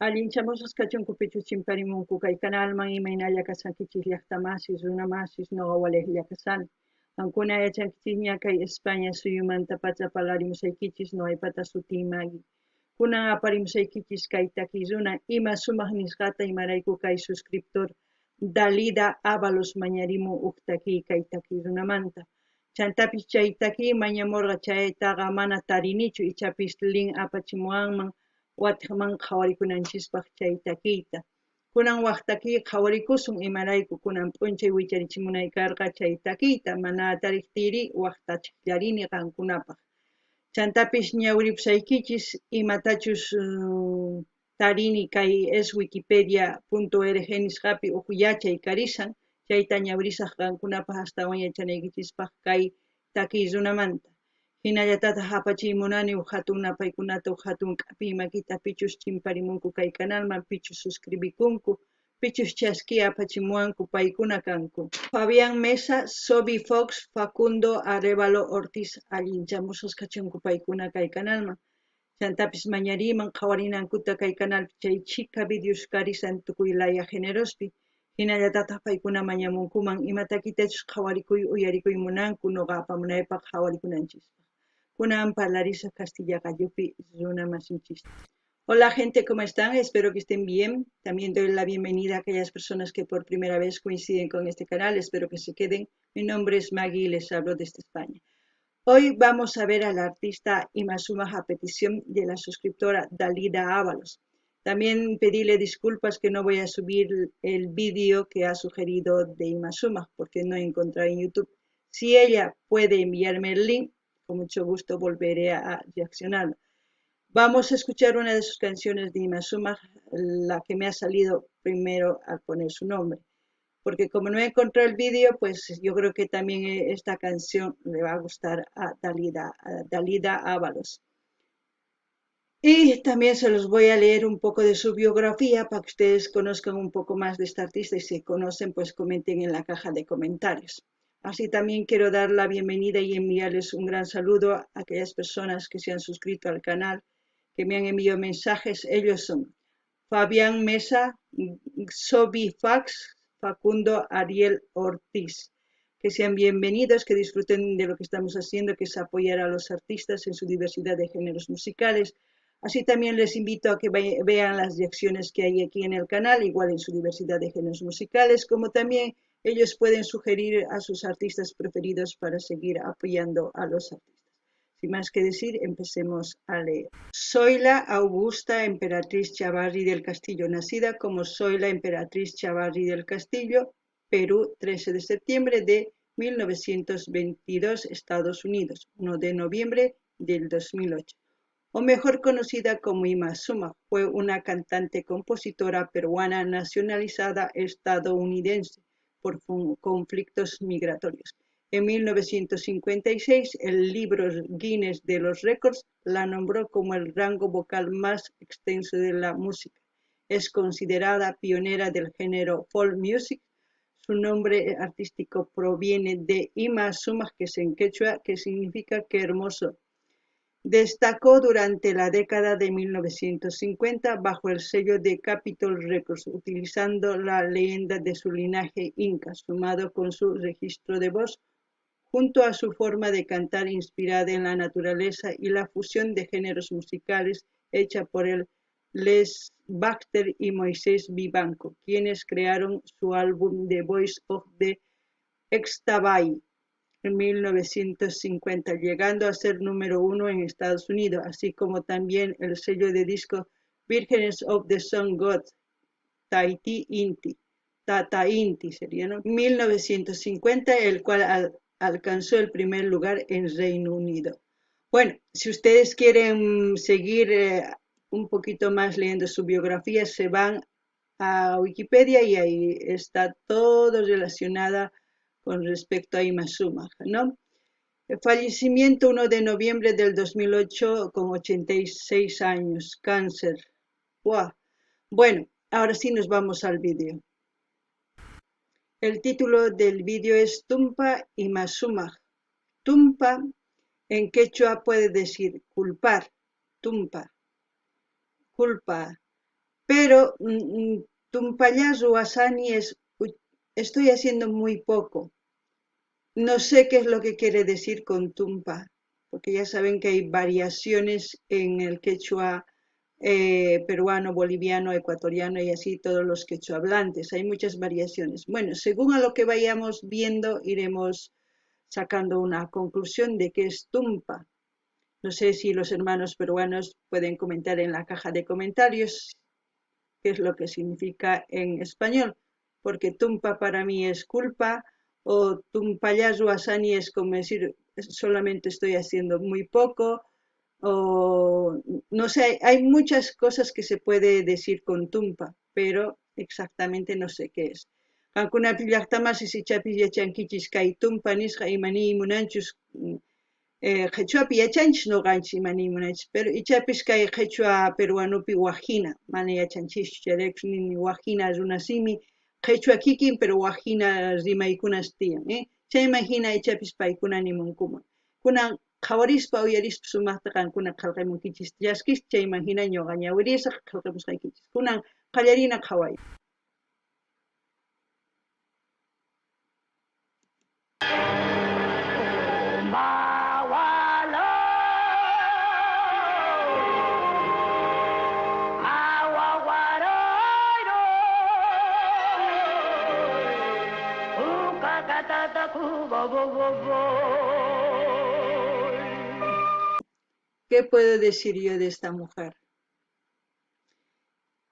Allinchamusas kachunkupichu chimparimunku kay canalman imaynalla kasankichis llaqtamasis runamasis noqa walejlla kasani. Ankuna yachankichis ña kay España suyumanta pacha parlarimusaykichis noqaipata sutiymagui. Kunan aparimusaykichis kay takiy runa ima sumaq nisqata imarayku kay suscriptor Dalida Ábalos mañarimun huk takiy kay takiy runamanta. Chantapis chay takiy mañamurqa chaytaqa mana tarinichu ichapis link apachimuwanman watiqman qhawarikunanchispak chay takiyta. Kunan waq takiy qhawarikusun imarayku kunan p'unchay wicharichimunay karqa chay takiyta mana tariqtiri waqtachiqllarini qankunapaq. Chantapis ñawiripusaykichis imatachus tarini kay eswikipedia.org nisqapi huk yachay karishan chayta ñawirisaq qankunapaq astawan yachanaykichispak kay takiy runamanta. Hinallatataq apachiymunani huk hatun napaykunata huk hatun k'api makita pichus chimparimunku kay canalman pichus suscribikunku pichus chasqi apachimuwanku paykuna kanku. Fabián Mesa, Sobi Fox, Facundo Arevalo Ortiz allinchamusas kachunku paykuna kay canalman. Chantapis mañariman qhawarinankuta kay canal chay chica videos karisan tukuy laya generospi. Hinallatataq paykuna mañamunkuman imatakitachus qhawarikuy uyarikuy munanku noqa apamunaypaq qhawarikunanchis. Kunan parlarisaq Castilla Gallupi runa masinchis. Hola gente, ¿cómo están? Espero que estén bien. También doy la bienvenida a aquellas personas que por primera vez coinciden con este canal. Espero que se queden. Mi nombre es Maggie y les hablo desde España. Hoy vamos a ver al artista Imasumaj a petición de la suscriptora Dalida Ábalos. También pedirle disculpas que no voy a subir el vídeo que ha sugerido de Imasumaj porque no he encontrado en YouTube. Si ella puede enviarme el link, con mucho gusto volveré a reaccionar. Vamos a escuchar una de sus canciones de Imasumaj, la que me ha salido primero al poner su nombre. Porque como no he encontrado el vídeo, pues yo creo que también esta canción le va a gustar a Dalida Ábalos. Y también se los voy a leer un poco de su biografía para que ustedes conozcan un poco más de esta artista y si conocen, pues comenten en la caja de comentarios. Así también quiero dar la bienvenida y enviarles un gran saludo a aquellas personas que se han suscrito al canal, que me han enviado mensajes. Ellos son Fabián Mesa, Sobi Fax, Facundo Ariel Ortiz. Que sean bienvenidos, que disfruten de lo que estamos haciendo, que es apoyar a los artistas en su diversidad de géneros musicales. Así también les invito a que vean las reacciones que hay aquí en el canal, igual en su diversidad de géneros musicales, como también ellos pueden sugerir a sus artistas preferidos para seguir apoyando a los artistas. Sin más que decir, empecemos a leer. Zoila Augusta Emperatriz Chavarri del Castillo, nacida como Zoila Emperatriz Chavarri del Castillo, Perú, 13 de septiembre de 1922, Estados Unidos, 1 de noviembre del 2008. O mejor conocida como Imasumaj, fue una cantante compositora peruana nacionalizada estadounidense por conflictos migratorios. En 1956, el libro Guinness de los Récords la nombró como el rango vocal más extenso de la música. Es considerada pionera del género folk music. Su nombre artístico proviene de Imasumaj, que es en quechua, que significa que hermoso. Destacó durante la década de 1950 bajo el sello de Capitol Records, utilizando la leyenda de su linaje inca, sumado con su registro de voz, junto a su forma de cantar inspirada en la naturaleza y la fusión de géneros musicales hecha por Les Baxter y Moisés Vivanco, quienes crearon su álbum The Voice of the Xtabay en 1950, llegando a ser número 1 en Estados Unidos, así como también el sello de disco Vírgenes of the Sun God, Tata Inti sería, ¿no? 1950, el cual alcanzó el primer lugar en Reino Unido. Bueno, si ustedes quieren seguir un poquito más leyendo su biografía, se van a Wikipedia y ahí está todo relacionado con respecto a Imasumaj, ¿no? El fallecimiento 1 de noviembre del 2008 con 86 años, cáncer. ¡Wow! Bueno, ahora sí nos vamos al vídeo. El título del vídeo es Tumpa Imasumaj. Tumpa en quechua puede decir culpar, tumpa, culpa, pero tumpallazu asani estoy haciendo muy poco. No sé qué es lo que quiere decir con tumpa, porque ya saben que hay variaciones en el quechua peruano, boliviano, ecuatoriano y así todos los quechua hablantes. Hay muchas variaciones. Bueno, según a lo que vayamos viendo, iremos sacando una conclusión de qué es tumpa. No sé si los hermanos peruanos pueden comentar en la caja de comentarios qué es lo que significa en español, porque tumpa para mí es culpa o tumpayazu asani es como decir solamente estoy haciendo muy poco o no sé, hay muchas cosas que se puede decir con tumpa, pero exactamente no sé qué es. Kankunapi llaqtamasi sichapis yachankichis kay tumpa nisqa imani munanchus quechuapi yachanchis noqanchis imani munanchis, pero ichapis kay quechua peruanupi wajina, mana yachanchis chayraykun nini wajina runasimi quechua kikin pero wajina rimaykunas tiyan, chayman hina ichapis paykuna nimunkuman. Kunan qhawarispa uyarispa sumaqta qankuna qillqamunkichis llaskis chayman hina ñuqa ñawirisaq qillqamusqaykichis. Kunan qallarina qhaway. ¿Qué puedo decir yo de esta mujer?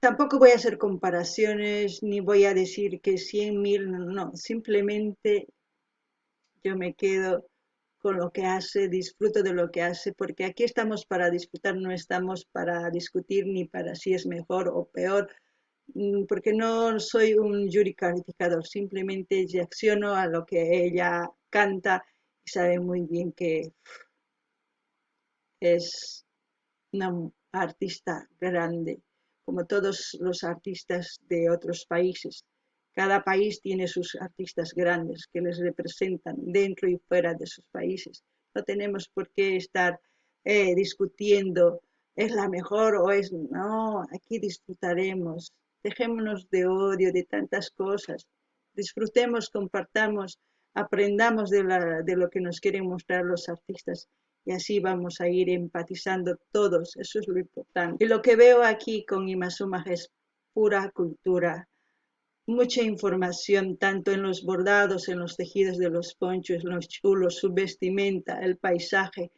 Tampoco voy a hacer comparaciones ni voy a decir que 100.000, no, simplemente yo me quedo con lo que hace, disfruto de lo que hace, porque aquí estamos para disfrutar, no estamos para discutir ni para si es mejor o peor, porque no soy un jury calificador, simplemente reacciono a lo que ella canta y sabe muy bien que es una artista grande, como todos los artistas de otros países. Cada país tiene sus artistas grandes que les representan dentro y fuera de sus países. No tenemos por qué estar discutiendo, es la mejor o es... No, aquí disfrutaremos. Dejémonos de odio, de tantas cosas. Disfrutemos, compartamos, aprendamos de lo que nos quieren mostrar los artistas y así vamos a ir empatizando todos, eso es lo importante. Y lo que veo aquí con Imazuma es pura cultura, mucha información, tanto en los bordados, en los tejidos de los ponchos, los chulos, su vestimenta, el paisaje.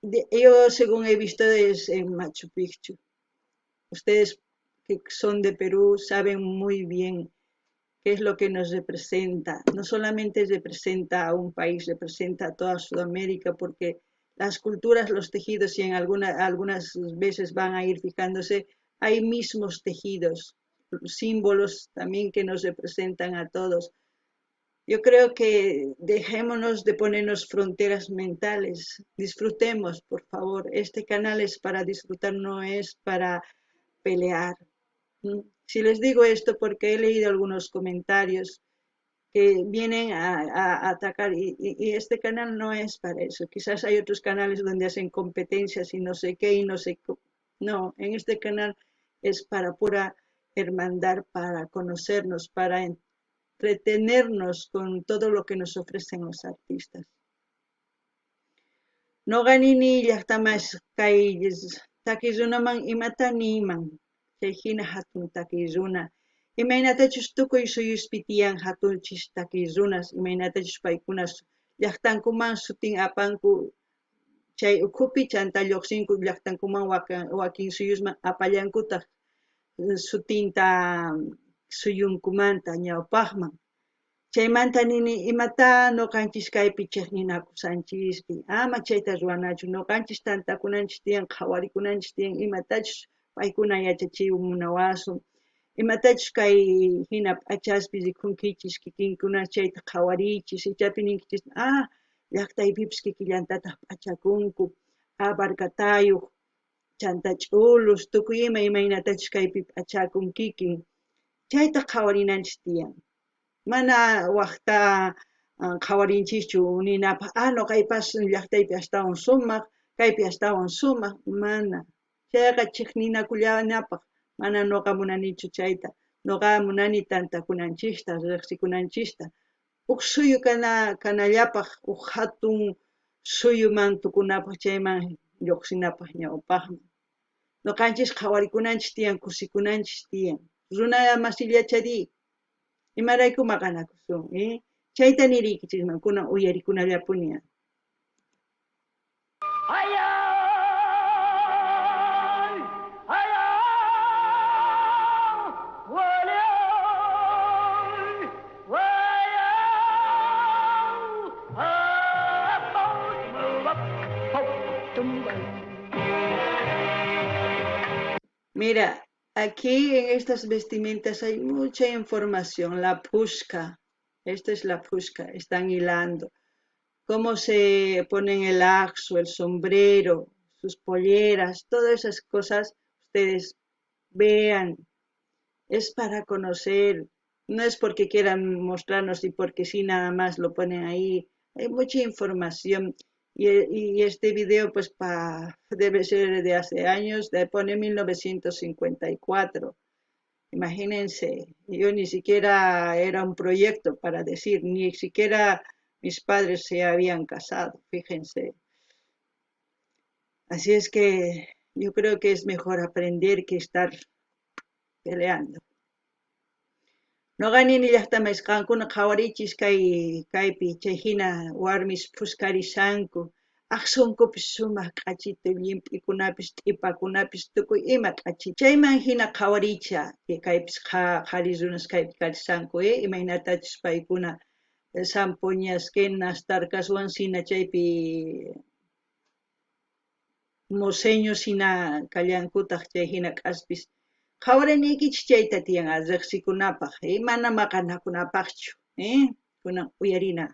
Yo, según he visto, es en Machu Picchu. Ustedes que son de Perú saben muy bien qué es lo que nos representa. No solamente representa a un país, representa a toda Sudamérica, porque las culturas, los tejidos, y en algunas veces van a ir fijándose, hay mismos tejidos, símbolos también que nos representan a todos. Yo creo que dejémonos de ponernos fronteras mentales, disfrutemos, por favor. Este canal es para disfrutar, no es para pelear. Si les digo esto porque he leído algunos comentarios que vienen a atacar y este canal no es para eso. Quizás hay otros canales donde hacen competencias y no sé qué y no sé qué. No, en este canal es para pura hermandad, para conocernos, para entretenernos con todo lo que nos ofrecen los artistas. No ganini llaqtamas kay takirunaman imata niman, chayhina hatun takiruna. Imaynatachus tukuy suyuspi tiyan hatunchis takirunas, imaynatachus paykunas llaqtankuman sutin apanku chay ukhupi chanta lluqsinku llaqtankuman wakin suyusman apallankutaq sutinta suyunkumanta ñawpaqman. Chaymanta nini imata noqanchis kaypi chiqninakusanchikpi, ama chayta ruwanachu, noqanchis tantakunanchis tiyan, qhawarikunanchis tiyan, imatachus paykuna yachachiwan munawasun, imatachus kay hina p'achaspis rikunkichis, kikinkuna chayta qhawarichis, ichapi ninkichis, llaqtaypipis kikillantataq p'achakunku, barkatayuq, chanta ch'ulus, tukuy imaynatachus kaypi p'achakun kikin, chayta qhawarinanchis tiyan. Mana waqta qhawarinchikchu ninapaq, noqaypas llaqtaypi astawan sumaq, kaypi astawan sumaq, mana. Chayqa chiqninakullanapaq Mana noqa munanichu chayta. Noqa munani tantakunanchista, riqsikunanchista. Uk suyu kanallapaq uk hatun suyu mantukunapaq chayman lluqsinapaq ñawpaqman. Noqanchis qhawarikunanchis tiyan, kusikunanchis tiyan. Runa masillachari imarayku maqanakusun, chayta niriykichikman kunan uyarikunallapuña. Mira, aquí en estas vestimentas hay mucha información. La pushka, esta es la pushka, están hilando. Cómo se ponen el axo, el sombrero, sus polleras, todas esas cosas, ustedes vean. Es para conocer, no es porque quieran mostrarnos y porque sí nada más lo ponen ahí. Hay mucha información. Y este video pues debe ser de hace años, pone 1954. Imagínense, yo ni siquiera era un proyecto para decir, ni siquiera mis padres se habían casado, fíjense. Así es que yo creo que es mejor aprender que estar peleando. Noqanini llaqtamasqankuna qhawarichis kaypi chayhina warmis pusqarishanku aqsunkupis sumaq q'achita llimp'ikunapis t'ip'akunapis tukuy ima q'achi chayman hina qhawaricha kaypis qhari runas kaypi karisanku imaynatachus paykuna sampuñas kenas tarkaswan sina chaypi moseño sina kallankutaq chay hina k'aspis qhawaraniykichis chayta tiyan riqsikunapaq mana maqanakunapaqchu kunan uyarina.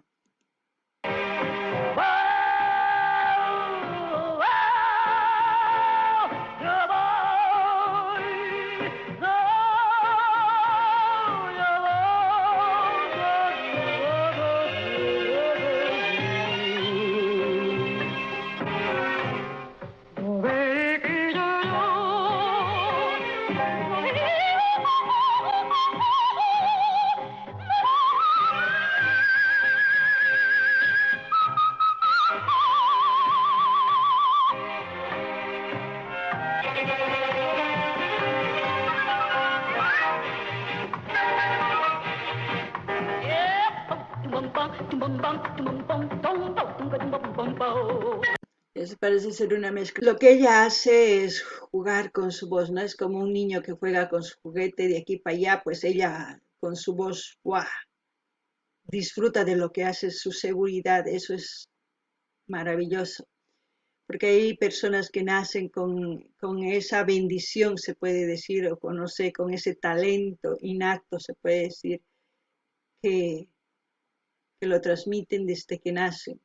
Eso parece ser una mezcla. Lo que ella hace es jugar con su voz, ¿no? Es como un niño que juega con su juguete de aquí para allá, pues ella con su voz, ¡guau! Disfruta de lo que hace, su seguridad, eso es maravilloso. Porque hay personas que nacen con esa bendición, se puede decir, o con, no sé, con ese talento innato, se puede decir, que lo transmiten desde que nacen.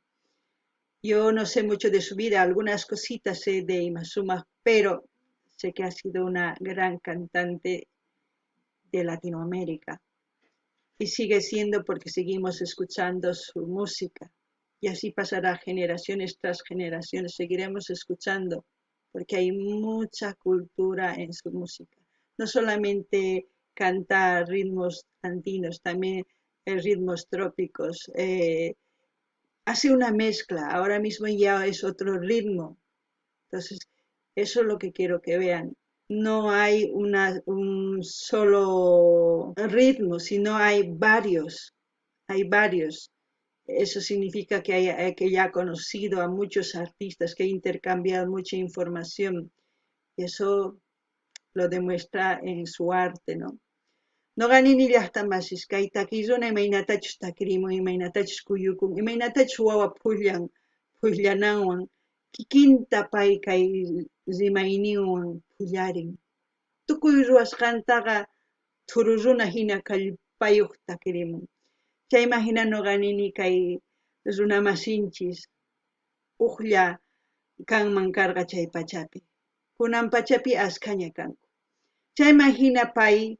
Yo no sé mucho de su vida, algunas cositas sé de Imazuma, pero sé que ha sido una gran cantante de Latinoamérica. Y sigue siendo porque seguimos escuchando su música. Y así pasará generaciones tras generaciones, seguiremos escuchando, porque hay mucha cultura en su música. No solamente canta ritmos andinos, también ritmos trópicos, hace una mezcla, ahora mismo ya es otro ritmo. Entonces, eso es lo que quiero que vean. No hay un solo ritmo, sino hay varios, hay varios. Eso significa que ella ha conocido a muchos artistas, que ha intercambiado mucha información. Y eso lo demuestra en su arte, ¿no? Noqanini llaqtamasis kay takiruna imaynatachus takirimun, imaynatachus kuyukun, imaynatachus wawa pukllananwan kikinta pay kay rimayninwan pullarin. Tukuy ruwasqantaqa thuru runa hina kallpayuq takirimun. Chayman hina noqanini kay runa masinchis uqlla kanman karqa chay pachapi. Kunan pachapi askaña kanku. Chayman hina pay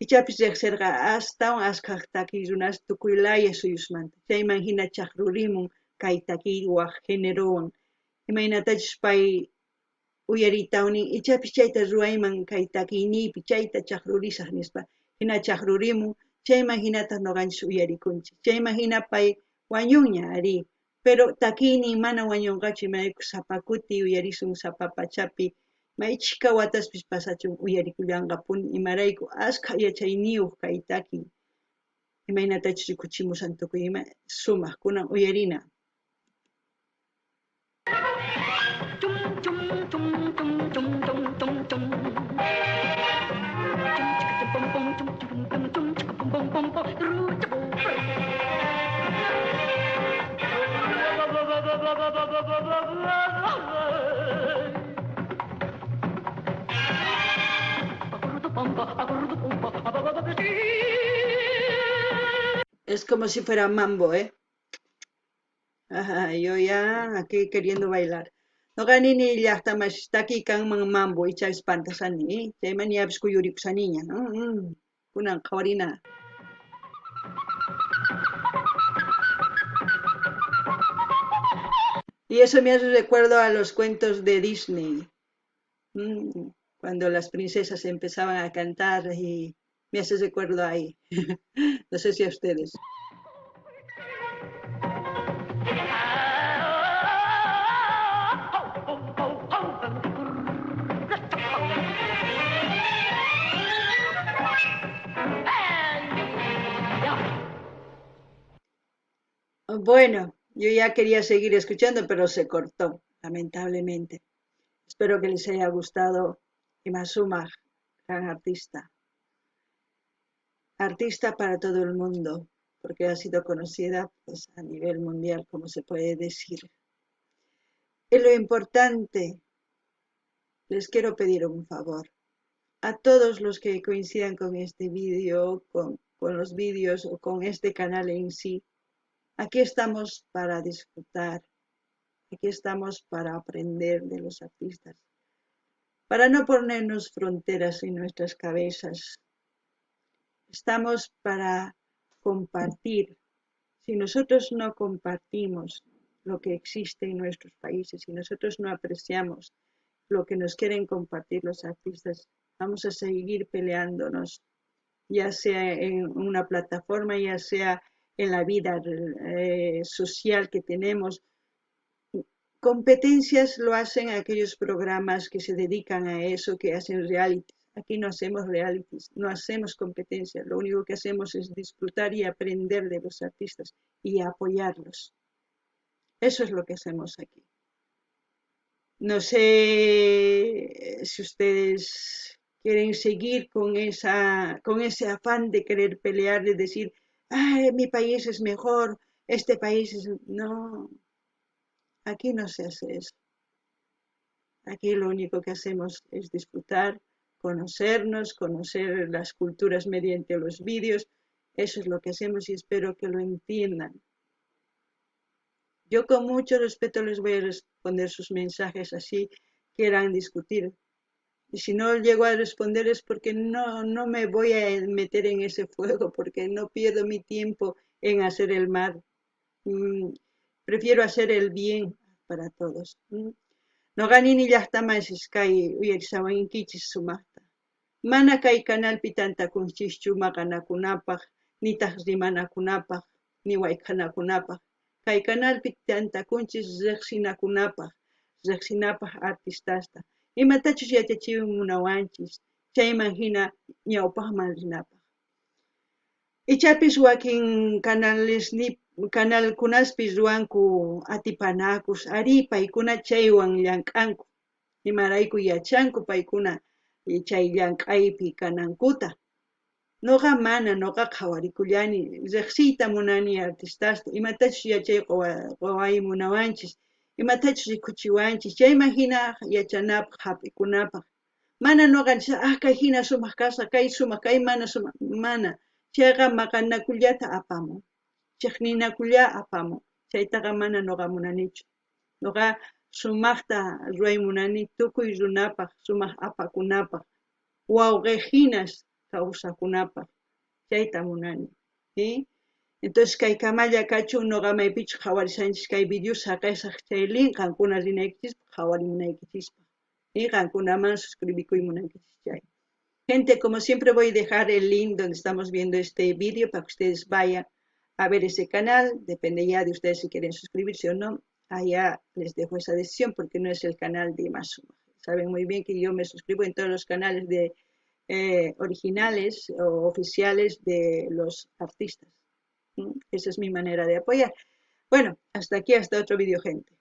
ichapis riqsirqa astawan askaq takiy runas tukuylaya suyusmanta. Chayman hina chaqrurimun kay takiywaq génerowan. Imaynatachus pay uyaritauni ichapis chayta ruwayman kay takiynipi chayta chaqrurisaq nispa hina chaqrurimun chayman hinata nuqanchis uyarikunchik chayman hina pay wañunña ari pero takiynin mana wañunqachu imayku sapa kuti uyarisun sapa pachapi maychika wataspis pasachun uyarikullanqapuni imarayku ashka yachayniyuq kay takiy imaynatachus rikuchimusan tukuy ima sumaq kunan uyarina Es como si fuera mambo, ¿eh? Ajá, yo ya aquí queriendo bailar. No ganini llaqtamas takikanman mambo icha espantasani, chayman yapis kuyurikusaniña, ¿no? Kunan qhawarina. Y eso me hace recuerdo a los cuentos de Disney, cuando las princesas empezaban a cantar y me hace recuerdo ahí. No sé si a ustedes. Bueno, yo ya quería seguir escuchando, pero se cortó, lamentablemente. Espero que les haya gustado Ima Sumaq, gran artista. Artista para todo el mundo, porque ha sido conocida pues, a nivel mundial, como se puede decir. Y lo importante, les quiero pedir un favor. A todos los que coincidan con este vídeo, con los vídeos o con este canal en sí, aquí estamos para disfrutar, aquí estamos para aprender de los artistas, para no ponernos fronteras en nuestras cabezas. Estamos para compartir. Si nosotros no compartimos lo que existe en nuestros países, si nosotros no apreciamos lo que nos quieren compartir los artistas, vamos a seguir peleándonos, ya sea en una plataforma, ya sea en la vida social que tenemos. Competencias lo hacen aquellos programas que se dedican a eso, que hacen reality. Aquí no hacemos realities, no hacemos competencias, lo único que hacemos es disfrutar y aprender de los artistas y apoyarlos. Eso es lo que hacemos aquí. No sé si ustedes quieren seguir con ese afán de querer pelear, de decir, ay, mi país es mejor, este país es... No, aquí no se hace eso. Aquí lo único que hacemos es disfrutar, conocernos, conocer las culturas mediante los vídeos. Eso es lo que hacemos y espero que lo entiendan. Yo con mucho respeto les voy a responder sus mensajes así quieran discutir. Y si no llego a responder es porque no me voy a meter en ese fuego, porque no pierdo mi tiempo en hacer el mal. Prefiero hacer el bien para todos. No ganini llaqtamanchis kay uyarisawankichis sumaqta. Mana kay canalpi tantakunchischu maqanakunapaq, nitaq rimanakunapaq, ni wayk'anakunapaq. Kay canalpi tantakunchis riqsinapaq artistasta. Imatachus yachachiwan munawanchis, chayman hina ñawpaqman rinapaq. Ichapis wakin canalkunaspis ruwanku atipanakus, ari paykuna chaywan llank'anku. Imarayku yachanku paykuna chay llank'aypi kanankuta. Nuqa mana, nuqa qhawarikullani, riqsiyta munani artistasta, imatachus yachay qaway munawanchis, imatachus rikuchiwanchis, chayman hina yachanapaq, hap'ikunapaq. Mana nuqanchis, kay hina sumaq kasa, kay sumaq, kay mana sumaq, mana. Chayqa maqanakullata apamun, chiqninakulla apamun, chaytaqa mana nuqa munanichu. Nuqa sumaqta ruray munani tukuy runapaq, sumaq apakunapaq, wawqihinas kawsakunapaq, chayta munani, ¿sí? Entonces kay kamalla kachun nuqa maypichu qhawarisanchis kay video saqesaq chay linqankuna rinaykichispa qhawarimunaykichispa. Y Gankunaman suscribico y Munankichichay. Gente, como siempre voy a dejar el link donde estamos viendo este vídeo para que ustedes vayan a ver ese canal. Depende ya de ustedes si quieren suscribirse o no. Allá les dejo esa decisión porque no es el canal de Masuma. Saben muy bien que yo me suscribo en todos los canales de originales o oficiales de los artistas. Esa es mi manera de apoyar. Bueno, hasta aquí, hasta otro vídeo, gente.